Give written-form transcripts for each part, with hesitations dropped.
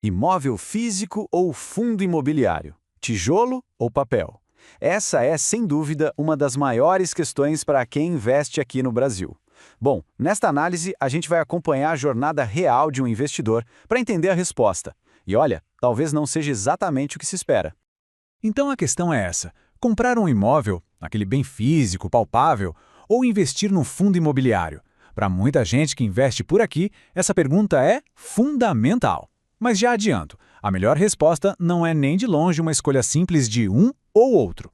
Imóvel físico ou fundo imobiliário? Tijolo ou papel? Essa é, sem dúvida, uma das maiores questões para quem investe aqui no Brasil. Bom, nesta análise, a gente vai acompanhar a jornada real de um investidor para entender a resposta. E olha, talvez não seja exatamente o que se espera. Então a questão é essa: comprar um imóvel, aquele bem físico, palpável, ou investir num fundo imobiliário? Para muita gente que investe por aqui, essa pergunta é fundamental. Mas já adianto, a melhor resposta não é nem de longe uma escolha simples de um ou outro.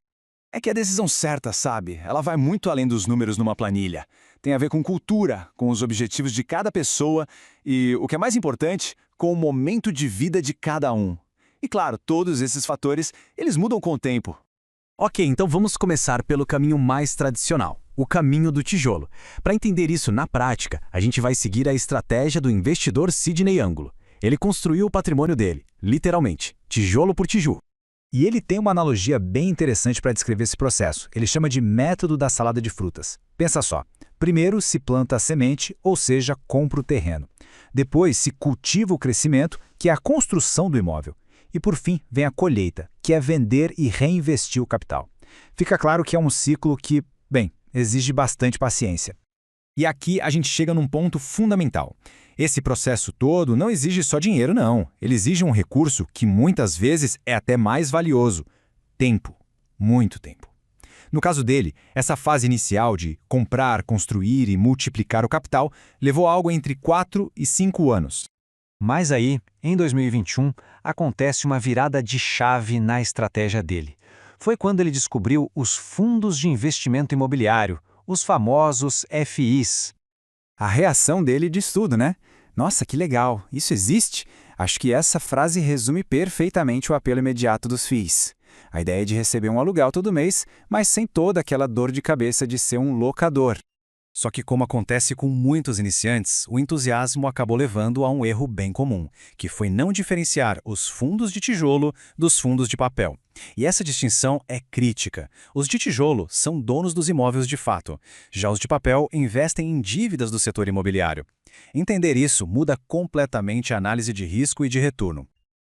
É que a decisão certa, sabe, ela vai muito além dos números numa planilha. Tem a ver com cultura, com os objetivos de cada pessoa e, o que é mais importante, com o momento de vida de cada um. E claro, todos esses fatores, eles mudam com o tempo. Ok, então vamos começar pelo caminho mais tradicional, o caminho do tijolo. Para entender isso na prática, a gente vai seguir a estratégia do investidor Sidney Angulo. Ele construiu o patrimônio dele, literalmente, tijolo por tijolo. E ele tem uma analogia bem interessante para descrever esse processo. Ele chama de método da salada de frutas. Pensa só. Primeiro se planta a semente, ou seja, compra o terreno. Depois se cultiva o crescimento, que é a construção do imóvel. E por fim vem a colheita, que é vender e reinvestir o capital. Fica claro que é um ciclo que, bem, exige bastante paciência. E aqui a gente chega num ponto fundamental. Esse processo todo não exige só dinheiro, não. Ele exige um recurso que muitas vezes é até mais valioso: tempo. Muito tempo. No caso dele, essa fase inicial de comprar, construir e multiplicar o capital levou algo entre 4 e 5 anos. Mas aí, em 2021, acontece uma virada de chave na estratégia dele. Foi quando ele descobriu os fundos de investimento imobiliário, os famosos FIs. A reação dele diz tudo, né? Nossa, que legal! Isso existe? Acho que essa frase resume perfeitamente o apelo imediato dos FIIs. A ideia de receber um aluguel todo mês, mas sem toda aquela dor de cabeça de ser um locador. Só que, como acontece com muitos iniciantes, o entusiasmo acabou levando a um erro bem comum, que foi não diferenciar os fundos de tijolo dos fundos de papel. E essa distinção é crítica. Os de tijolo são donos dos imóveis de fato. Já os de papel investem em dívidas do setor imobiliário. Entender isso muda completamente a análise de risco e de retorno.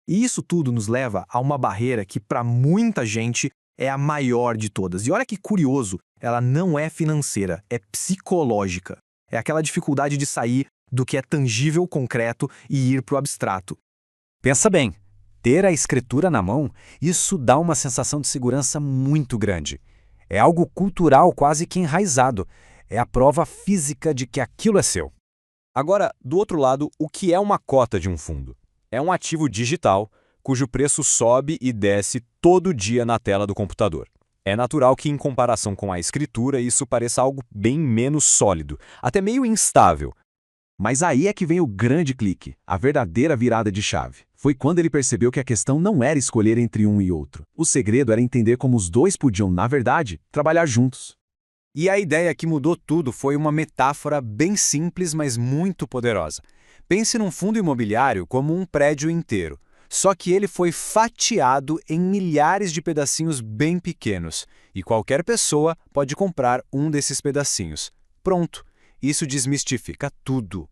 E isso tudo nos leva a uma barreira que, para muita gente, é a maior de todas. E olha que curioso, ela não é financeira, é psicológica. É aquela dificuldade de sair do que é tangível, concreto e ir para o abstrato. Pensa bem, ter a escritura na mão, isso dá uma sensação de segurança muito grande. É algo cultural quase que enraizado. É a prova física de que aquilo é seu. Agora, do outro lado, o que é uma cota de um fundo? É um ativo digital, cujo preço sobe e desce todo dia na tela do computador. É natural que, em comparação com a escritura, isso pareça algo bem menos sólido, até meio instável. Mas aí é que vem o grande clique, a verdadeira virada de chave. Foi quando ele percebeu que a questão não era escolher entre um e outro. O segredo era entender como os dois podiam, na verdade, trabalhar juntos. E a ideia que mudou tudo foi uma metáfora bem simples, mas muito poderosa. Pense num fundo imobiliário como um prédio inteiro. Só que ele foi fatiado em milhares de pedacinhos bem pequenos, e qualquer pessoa pode comprar um desses pedacinhos. Pronto, isso desmistifica tudo.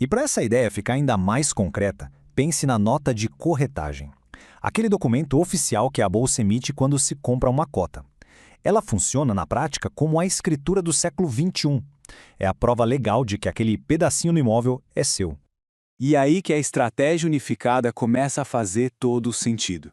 E para essa ideia ficar ainda mais concreta, pense na nota de corretagem. Aquele documento oficial que a bolsa emite quando se compra uma cota. Ela funciona na prática como a escritura do século XXI. É a prova legal de que aquele pedacinho no imóvel é seu. E aí que a estratégia unificada começa a fazer todo o sentido.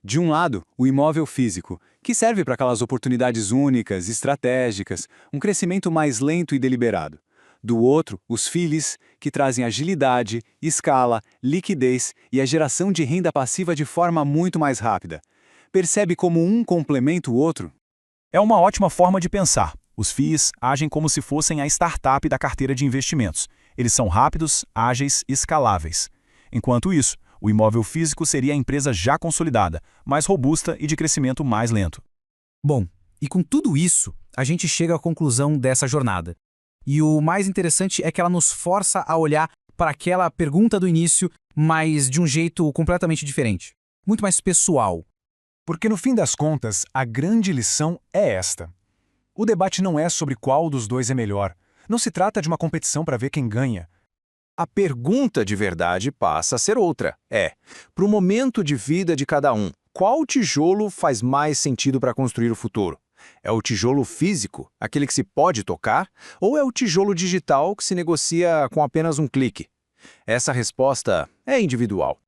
De um lado, o imóvel físico, que serve para aquelas oportunidades únicas, estratégicas, um crescimento mais lento e deliberado. Do outro, os FIIs, que trazem agilidade, escala, liquidez e a geração de renda passiva de forma muito mais rápida. Percebe como um complementa o outro? É uma ótima forma de pensar. Os FIIs agem como se fossem a startup da carteira de investimentos. Eles são rápidos, ágeis e escaláveis. Enquanto isso, o imóvel físico seria a empresa já consolidada, mais robusta e de crescimento mais lento. Bom, e com tudo isso, a gente chega à conclusão dessa jornada. E o mais interessante é que ela nos força a olhar para aquela pergunta do início, mas de um jeito completamente diferente. Muito mais pessoal. Porque no fim das contas, a grande lição é esta. O debate não é sobre qual dos dois é melhor. Não se trata de uma competição para ver quem ganha. A pergunta de verdade passa a ser outra. Para o momento de vida de cada um, qual tijolo faz mais sentido para construir o futuro? É o tijolo físico, aquele que se pode tocar, ou é o tijolo digital que se negocia com apenas um clique? Essa resposta é individual.